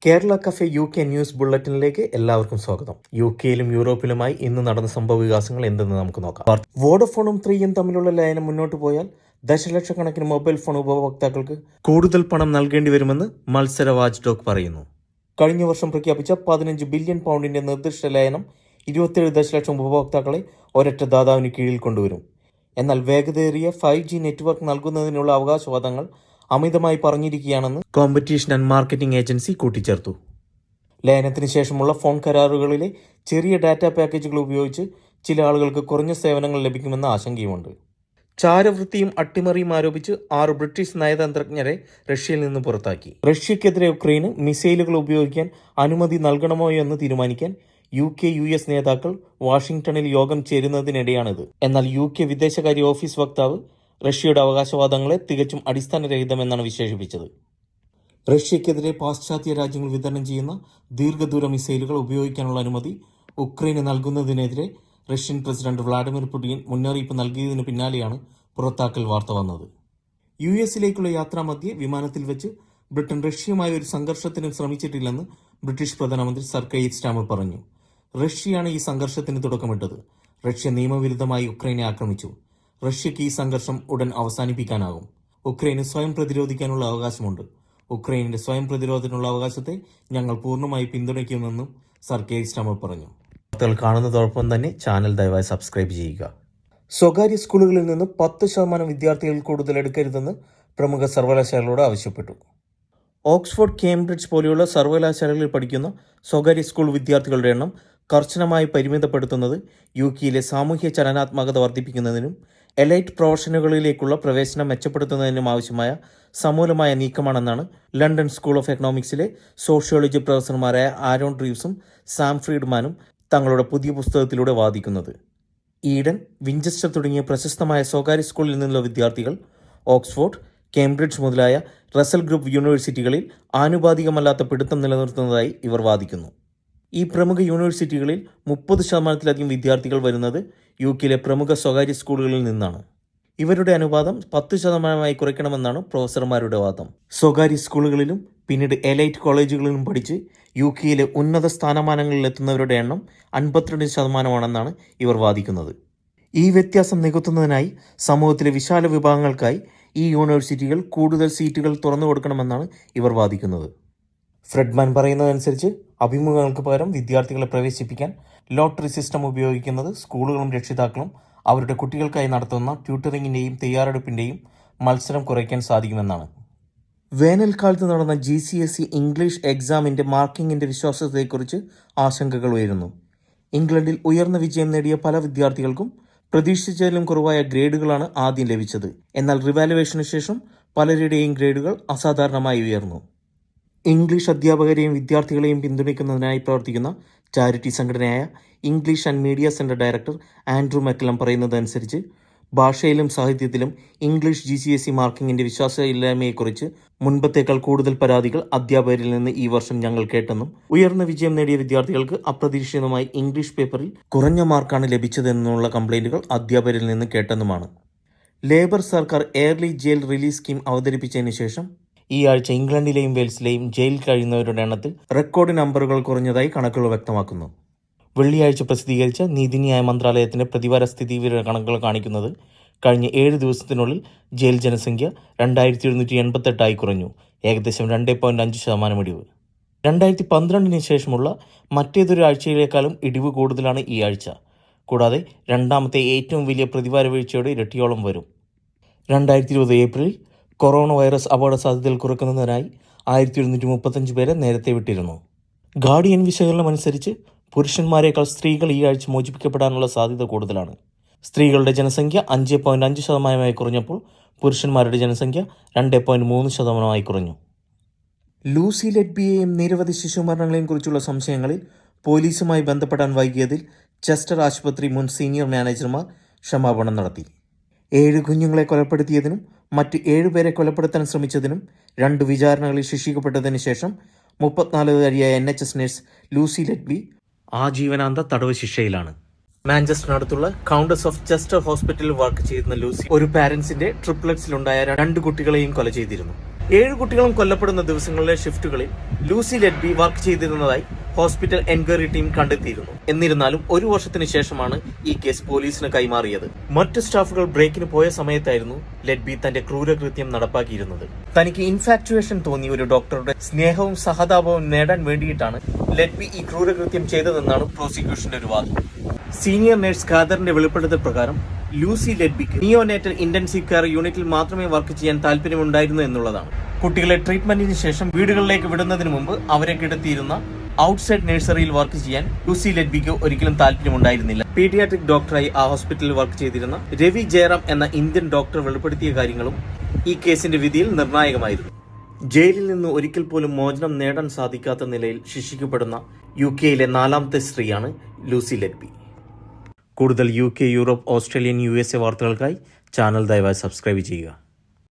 Kerala cafe UK news ബുള്ളറ്റിനിലേക്ക് എല്ലാവർക്കും സ്വാഗതം. UKയിലും യൂറോപ്പിലുമായി ഇന്ന് നടന്ന സംഭവ വികാസങ്ങൾ എന്തെന്ന് നമുക്ക് നോക്കാം. വോഡഫോണും 3Gയും തമ്മിലുള്ള ലയനം മുന്നോട്ട് പോയാൽ ദശലക്ഷക്കണക്കിന് മൊബൈൽ ഫോൺ ഉപഭോക്താക്കൾക്ക് കൂടുതൽ പണം നൽകേണ്ടി വരുമെന്ന് മത്സര വാച്ച് ഡോഗ് പറയുന്നു. കഴിഞ്ഞ വർഷം പ്രഖ്യാപിച്ച 15 ബില്യൺ പൗണ്ടിന്റെ നിർദ്ദിഷ്ട ലയനം 27 ദശലക്ഷം ഉപഭോക്താക്കളെ ഒരൊറ്റ ദാതാവിന് കീഴിൽ കൊണ്ടുവരും. എന്നാൽ വേഗതയേറിയ 5G നെറ്റ്വർക്ക് നൽകുന്നതിനുള്ള അവകാശവാദങ്ങൾ അമിതമായി പറഞ്ഞിരിക്കുകയാണെന്ന് കോമ്പറ്റീഷൻ ആൻഡ് മാർക്കറ്റിംഗ് ഏജൻസി കൂട്ടിച്ചേർത്തു. ലയനത്തിന് ശേഷമുള്ള ഫോൺ കരാറുകളിലെ ചെറിയ ഡാറ്റ പാക്കേജുകൾ ഉപയോഗിച്ച് ചില ആളുകൾക്ക് കുറഞ്ഞ സേവനങ്ങൾ ലഭിക്കുമെന്ന ആശങ്കയുമുണ്ട്. ചാരവൃത്തിയും അട്ടിമറിയും ആരോപിച്ച് 6 ബ്രിട്ടീഷ് നയതന്ത്രജ്ഞരെ റഷ്യയിൽ നിന്ന് പുറത്താക്കി. റഷ്യക്കെതിരെ ഉക്രൈന് മിസൈലുകൾ ഉപയോഗിക്കാൻ അനുമതി നൽകണമോ എന്ന് തീരുമാനിക്കാൻ UK-US നേതാക്കൾ വാഷിംഗ്ടണിൽ യോഗം ചേരുന്നതിനിടെയാണിത്. എന്നാൽ UK വിദേശകാര്യ ഓഫീസ് വക്താവ് റഷ്യയുടെ അവകാശവാദങ്ങളെ തികച്ചും അടിസ്ഥാനരഹിതമെന്നാണ് വിശേഷിപ്പിച്ചത്. റഷ്യക്കെതിരെ പാശ്ചാത്യ രാജ്യങ്ങൾ വിതരണം ചെയ്യുന്ന ദീർഘദൂര മിസൈലുകൾ ഉപയോഗിക്കാനുള്ള അനുമതി ഉക്രൈന് നൽകുന്നതിനെതിരെ റഷ്യൻ പ്രസിഡന്റ് വ്ളാഡിമിർ പുടിൻ മുന്നറിയിപ്പ് നൽകിയതിനു പിന്നാലെയാണ് പുറത്താക്കൽ വാർത്ത വന്നത്. US-ലേക്കുള്ള യാത്രാമധ്യേ വിമാനത്തിൽ വെച്ച് ബ്രിട്ടൻ റഷ്യയുമായി ഒരു സംഘർഷത്തിനും ശ്രമിച്ചിട്ടില്ലെന്ന് ബ്രിട്ടീഷ് പ്രധാനമന്ത്രി സർ കെയ്ർ സ്റ്റാമർ പറഞ്ഞു. റഷ്യയാണ് ഈ സംഘർഷത്തിന് തുടക്കമിട്ടത്. റഷ്യ നിയമവിരുദ്ധമായി ഉക്രൈനെ ആക്രമിച്ചു. റഷ്യക്ക് ഈ സംഘർഷം ഉടൻ അവസാനിപ്പിക്കാനാകും. ഉക്രൈന് സ്വയം പ്രതിരോധിക്കാനുള്ള അവകാശമുണ്ട്. ഉക്രൈനിന്റെ സ്വയം പ്രതിരോധത്തിനുള്ള അവകാശത്തെ ഞങ്ങൾ പൂർണ്ണമായി പിന്തുണയ്ക്കുമെന്നും സർ കെയ്ർ സ്റ്റാമർ പറഞ്ഞു. വാർത്തകൾ കാണുന്നതോടൊപ്പം തന്നെ ചാനൽ ദയവായി സബ്സ്ക്രൈബ് ചെയ്യുക. സ്വകാര്യ സ്കൂളുകളിൽ നിന്ന് 10% വിദ്യാർത്ഥികൾ കൂടുതൽ എടുക്കരുതെന്ന് പ്രമുഖ സർവകലാശാലകളോട് ആവശ്യപ്പെട്ടു. ഓക്സ്ഫോർഡ്, കേംബ്രിഡ്ജ് പോലെയുള്ള സർവകലാശാലകളിൽ പഠിക്കുന്ന സ്വകാര്യ സ്കൂൾ വിദ്യാർത്ഥികളുടെ എണ്ണം കർശനമായി പരിമിതപ്പെടുത്തുന്നത് UKയിലെ സാമൂഹ്യ ചലനാത്മകത വർദ്ധിപ്പിക്കുന്നതിനും എലൈറ്റ് പ്രൊഫഷനുകളിലേക്കുള്ള പ്രവേശനം മെച്ചപ്പെടുത്തുന്നതിനും ആവശ്യമായ സമൂലമായ നീക്കമാണെന്നാണ് ലണ്ടൻ സ്കൂൾ ഓഫ് എക്കണോമിക്സിലെ സോഷ്യോളജി പ്രൊഫസർമാരായ ആരോൺ റീവ്സും സാം ഫ്രീഡ്മാനും തങ്ങളുടെ പുതിയ പുസ്തകത്തിലൂടെ വാദിക്കുന്നത്. ഈഡൻ, വിഞ്ചസ്റ്റർ തുടങ്ങിയ പ്രശസ്തമായ സ്വകാര്യ സ്കൂളിൽ നിന്നുള്ള വിദ്യാർത്ഥികൾ ഓക്സ്ഫോർഡ്, കേംബ്രിഡ്ജ് മുതലായ റസൽ ഗ്രൂപ്പ് യൂണിവേഴ്സിറ്റികളിൽ ആനുപാതികമല്ലാത്ത പിടുത്തം നിലനിർത്തുന്നതായി ഇവർ വാദിക്കുന്നു. ഈ പ്രമുഖ യൂണിവേഴ്സിറ്റികളിൽ 30%-ലധികം വിദ്യാർത്ഥികൾ വരുന്നത് UKയിലെ പ്രമുഖ സ്വകാര്യ സ്കൂളുകളിൽ നിന്നാണ്. ഇവരുടെ അനുപാതം 10% കുറയ്ക്കണമെന്നാണ് പ്രൊഫസർമാരുടെ വാദം. സ്വകാര്യ സ്കൂളുകളിലും പിന്നീട് എലൈറ്റ് കോളേജുകളിലും പഠിച്ച് UKയിലെ ഉന്നത സ്ഥാനമാനങ്ങളിലെത്തുന്നവരുടെ എണ്ണം 52%-ആണെന്നാണ് ഇവർ വാദിക്കുന്നത്. ഈ വ്യത്യാസം നികത്തുന്നതിനായി സമൂഹത്തിലെ വിശാല വിഭാഗങ്ങൾക്കായി ഈ യൂണിവേഴ്സിറ്റികൾ കൂടുതൽ സീറ്റുകൾ തുറന്നു കൊടുക്കണമെന്നാണ് ഇവർ വാദിക്കുന്നത്. ഫ്രെഡ്മാൻ പറയുന്നതനുസരിച്ച് അഭിമുഖങ്ങൾക്ക് പകരം വിദ്യാർത്ഥികളെ പ്രവേശിപ്പിക്കാൻ ലോട്ടറി സിസ്റ്റം ഉപയോഗിക്കുന്നത് സ്കൂളുകളും രക്ഷിതാക്കളും അവരുടെ കുട്ടികൾക്കായി നടത്തുന്ന ട്യൂട്ടറിങ്ങിൻ്റെയും തയ്യാറെടുപ്പിൻ്റെയും മത്സരം കുറയ്ക്കാൻ സാധിക്കുമെന്നാണ്. വേനൽക്കാലത്ത് നടന്ന GCSE ഇംഗ്ലീഷ് എക്സാമിൻ്റെ മാർക്കിങ്ങിൻ്റെ വിശ്വാസ്യതയെക്കുറിച്ച് ആശങ്കകൾ ഉയരുന്നു. ഇംഗ്ലണ്ടിൽ ഉയർന്ന വിജയം നേടിയ പല വിദ്യാർത്ഥികൾക്കും പ്രതീക്ഷിച്ചതിലും കുറവായ ഗ്രേഡുകളാണ് ആദ്യം ലഭിച്ചത്. എന്നാൽ റിവാലുവേഷന് ശേഷം പലരുടെയും ഗ്രേഡുകൾ അസാധാരണമായി ഉയർന്നു. ഇംഗ്ലീഷ് അധ്യാപകരെയും വിദ്യാർത്ഥികളെയും പിന്തുണയ്ക്കുന്നതിനായി പ്രവർത്തിക്കുന്ന ചാരിറ്റി സംഘടനയായ English and media centre director Andrew McCallum പറയുന്നതനുസരിച്ച് ഭാഷയിലും സാഹിത്യത്തിലും ഇംഗ്ലീഷ് GCSE മാർക്കിങ്ങിൻ്റെ വിശ്വാസമില്ലായ്മയെക്കുറിച്ച് മുൻപത്തേക്കാൾ കൂടുതൽ പരാതികൾ അധ്യാപകരിൽ നിന്ന് ഈ വർഷം ഞങ്ങൾ കേട്ടെന്നും ഉയർന്ന വിജയം നേടിയ വിദ്യാർത്ഥികൾക്ക് അപ്രതീക്ഷിതമായി ഇംഗ്ലീഷ് പേപ്പറിൽ കുറഞ്ഞ മാർക്കാണ് ലഭിച്ചതെന്നുള്ള കംപ്ലൈൻറ്റുകൾ അധ്യാപകരിൽ നിന്ന് കേട്ടെന്നുമാണ്. ലേബർ സർക്കാർ എയർലി ജയിൽ റിലീസ് സ്കീം അവതരിപ്പിച്ചതിന് ശേഷം ഈ ആഴ്ച ഇംഗ്ലണ്ടിലെയും വെയിൽസിലെയും ജയിലിൽ കഴിയുന്നവരുടെ എണ്ണത്തിൽ റെക്കോർഡ് നമ്പറുകൾ കുറഞ്ഞതായി കണക്കുകൾ വ്യക്തമാക്കുന്നു. വെള്ളിയാഴ്ച പ്രസിദ്ധീകരിച്ച നീതിന്യായ മന്ത്രാലയത്തിൻ്റെ പ്രതിവാര സ്ഥിതിവിവര കണക്കുകൾ കാണിക്കുന്നത് കഴിഞ്ഞ 7 ദിവസത്തിനുള്ളിൽ ജയിൽ ജനസംഖ്യ 2788 കുറഞ്ഞു, ഏകദേശം 2.5% ഇടിവ്. 2012 ശേഷമുള്ള മറ്റേതൊരു ആഴ്ചയിലേക്കാളും ഇടിവ് കൂടുതലാണ് ഈ ആഴ്ച. കൂടാതെ രണ്ടാമത്തെ ഏറ്റവും വലിയ പ്രതിവാര വീഴ്ചയുടെ ഇരട്ടിയോളം വരും. 2020 ഏപ്രിലിൽ കൊറോണ വൈറസ് അപകട സാധ്യതകൾ കുറയ്ക്കുന്നതിനായി 1135 പേരെ നേരത്തെ വിട്ടിരുന്നു. ഗാർഡിയൻ വിശകലനം അനുസരിച്ച് പുരുഷന്മാരെക്കാൾ സ്ത്രീകൾ ഈ ആഴ്ച മോചിപ്പിക്കപ്പെടാനുള്ള സാധ്യത കൂടുതലാണ്. സ്ത്രീകളുടെ ജനസംഖ്യ 5.5% കുറഞ്ഞപ്പോൾ പുരുഷന്മാരുടെ ജനസംഖ്യ 2.3% കുറഞ്ഞു. ലൂസി ലെഡ്ബിയെയും നിരവധി ശിശുമരണങ്ങളെയും കുറിച്ചുള്ള സംശയങ്ങളിൽ പോലീസുമായി ബന്ധപ്പെടാൻ വൈകിയതിൽ ചെസ്റ്റർ ആശുപത്രി മുൻ സീനിയർ മാനേജർമാർ ക്ഷമാപണം നടത്തി. 7 കുഞ്ഞുങ്ങളെ കൊലപ്പെടുത്തിയതിനും മറ്റ് 7 പേരെ കൊലപ്പെടുത്താൻ ശ്രമിച്ചതിനും 2 വിചാരണകളിൽ ശിക്ഷിക്കപ്പെട്ടതിന് ശേഷം 34-കാരിയായ NHS നഴ്സ് ലൂസി ലെഡ്ബി ആജീവനാന്ത തടവ് ശിക്ഷയിലാണ്. മാഞ്ചസ്റ്ററിനടുത്തുള്ള കൗണ്ടസ് ഓഫ് ചെസ്റ്റർ ഹോസ്പിറ്റലിൽ വർക്ക് ചെയ്യുന്ന ലൂസി ഒരു പാരന്റ്സിന്റെ ട്രിപ്ലറ്റ്സിലുണ്ടായ 2 കുട്ടികളെയും കൊല ചെയ്തിരുന്നു. 7 കുട്ടികളും കൊല്ലപ്പെടുന്ന ദിവസങ്ങളിലെ ഷിഫ്റ്റുകളിൽ ലൂസി ലെഡ്ബി വർക്ക് ചെയ്തിരുന്നതായി ഹോസ്പിറ്റൽ എൻക്വയറി ടീം കണ്ടെത്തിയിരുന്നു. എന്നിരുന്നാലും 1 വർഷത്തിന് ശേഷമാണ് ഈ കേസ് പോലീസിന് കൈമാറിയത്. മറ്റു സ്റ്റാഫുകൾ ബ്രേക്കിന് പോയ സമയത്തായിരുന്നു ലെഡ്ബി തന്റെ ക്രൂരകൃത്യം നടപ്പാക്കിയിരുന്നത്. തനിക്ക് ഇൻഫാക്ച്വേഷൻ തോന്നിയ ഒരു ഡോക്ടറുടെ സ്നേഹവും സഹതാപവും നേടാൻ വേണ്ടിയിട്ടാണ് ലെഡ്ബി ഈ ക്രൂരകൃത്യം ചെയ്തതെന്നാണ് പ്രോസിക്യൂഷന്റെ ഒരു വാദം. സീനിയർ നഴ്സ് ഖാദറിന്റെ വെളിപ്പെടുത്തൽ പ്രകാരം ലൂസി ലെഡ്ബിക്ക് നിയോനേറ്റൽ ഇന്റൻസീവ് കെയർ യൂണിറ്റിൽ മാത്രമേ വർക്ക് ചെയ്യാൻ താല്പര്യമുണ്ടായിരുന്നു എന്നുള്ളതാണ്. കുട്ടികളെ ട്രീറ്റ്മെന്റിന് ശേഷം വീടുകളിലേക്ക് വിടുന്നതിന് മുമ്പ് അവരെ കിടത്തിയിരുന്ന ഔട്ട്സൈഡ് നഴ്സറിയിൽ വർക്ക് ചെയ്യാൻ ലൂസി ലെഡ്ബിക്ക് ഒരിക്കലും താല്പര്യമുണ്ടായിരുന്നില്ല. പീഡിയാട്രിക് ഡോക്ടറായി ആ ഹോസ്പിറ്റലിൽ വർക്ക് ചെയ്തിരുന്ന രവി ജയറാം എന്ന ഇന്ത്യൻ ഡോക്ടർ വെളിപ്പെടുത്തിയ കാര്യങ്ങളും ഈ കേസിന്റെ വിധിയിൽ നിർണായകമായിരുന്നു. ജയിലിൽ നിന്ന് ഒരിക്കൽ പോലും മോചനം നേടാൻ സാധിക്കാത്ത നിലയിൽ ശിക്ഷിക്കപ്പെടുന്ന UK-യിലെ 4ാമത്തെ സ്ത്രീയാണ് ലൂസി ലെഡ്ബി. കൂടുതൽ UK, യൂറോപ്പ്, ഓസ്ട്രേലിയൻ, USA വാർത്തകൾക്കായി ചാനൽ ദയവായി സബ്സ്ക്രൈബ് ചെയ്യുക.